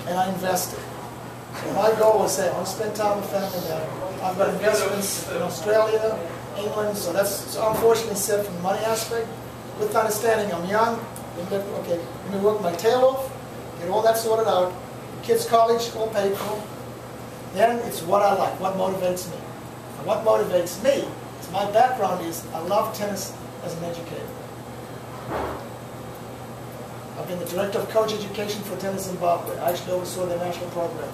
and I invested. So my goal was say, I want to spend time with family now. I've got investments in Australia, England, so that's unfortunately said from the money aspect. With understanding I'm young, okay, let me work my tail off, get all that sorted out, kids' college, all paid for. Then it's what I like, what motivates me. And what motivates me, is my background is I love tennis as an educator. I've been the director of coach education for Tennis Zimbabwe. I actually oversaw their national program.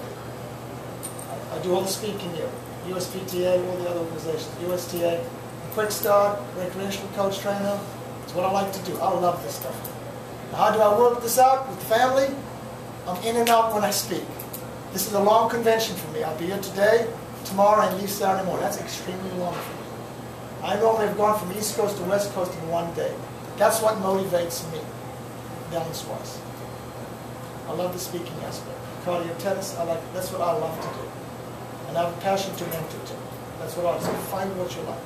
I do all the speaking here, USPTA, all the other organizations, USTA, Quick Start, recreational coach trainer. It's what I like to do. I love this stuff. Now, how do I work this out with the family? I'm in and out when I speak. This is a long convention for me. I'll be here today, tomorrow, and leave Saturday morning. That's extremely long for me. I normally have gone from East Coast to West Coast in one day. That's what motivates me, balance-wise. I love the speaking aspect. Cardio tennis, that's what I love to do. And I have a passion to mentor too. That's what I do. Find what you like.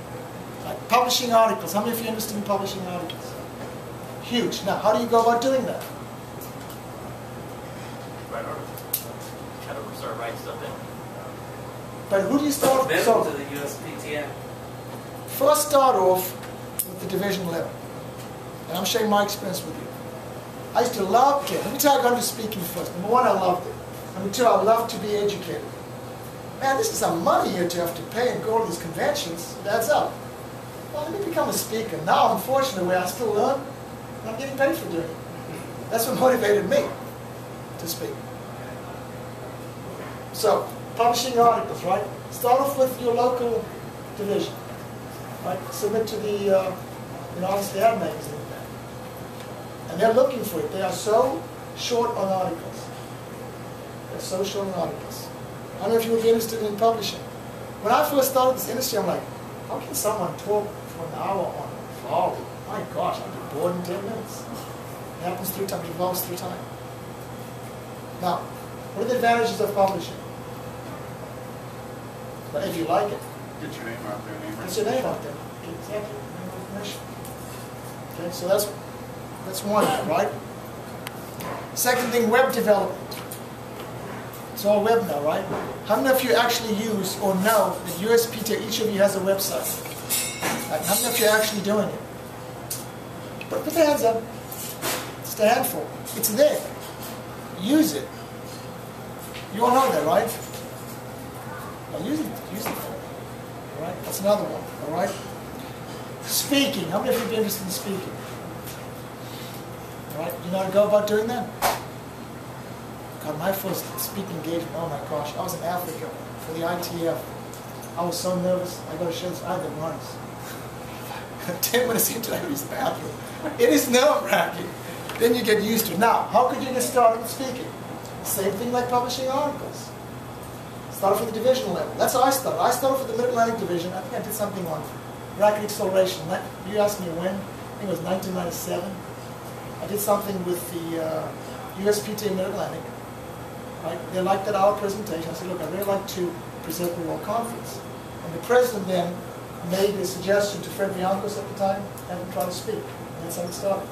Like publishing articles. How many of you are interested in publishing articles? Huge. Now, how do you go about doing that? Write articles. How to start writing stuff in. But who do you start with? So, to the USPTA. First start off with the division level. And I'm sharing my experience with you. I used to love, okay, let me tell you how to speaking first. Number one, I loved it. Number two, I love to be educated. Man, this is some money here to have to pay and go to these conventions. It adds up. Well, let me become a speaker. Now, unfortunately, where I still learn, and I'm getting paid for doing it. That's what motivated me to speak. So, publishing articles, right? Start off with your local division, right? Submit to the, obviously, ad magazine. And they're looking for it. They are so short on articles. They're so short on articles. I don't know if you would be interested in publishing. When I first started this industry, I'm like, how can someone talk for an hour on volley? My gosh, I'd be bored in 10 minutes. It happens 3 times, it evolves 3 times. Now, what are the advantages of publishing? But if you like it, get your name out there. Get your name out there. Exactly. Information. Okay, so that's one, right? Second thing, web development. It's all web now, right? How many of you actually use or know that USPTA, each of you has a website? Right? How many of you are actually doing it? Put the hands up. Just a handful. It's there. Use it. You all know that, right? Now use it. Use it. All right? That's another one. All right? Speaking. How many of you are interested in speaking? All right? You know how to go about doing that? God, my first speaking engagement, oh my gosh, I was in Africa for the ITF. I was so nervous. I got to show this. I had the runs. 10 minutes into it, I use the bathroom. It is nerve-wracking. Then you get used to it. Now, how could you get started with speaking? Same thing like publishing articles. Start off with the division level. That's how I started. I started with the Mid-Atlantic Division. I think I did something on racket acceleration. You asked me when. I think it was 1997. I did something with the USPTA Mid-Atlantic. Right? They liked that our presentation. I said, look, I'd really like to present the World Conference. And the president then made a suggestion to Fred Biancos at the time, have him try to speak. And that's how it started.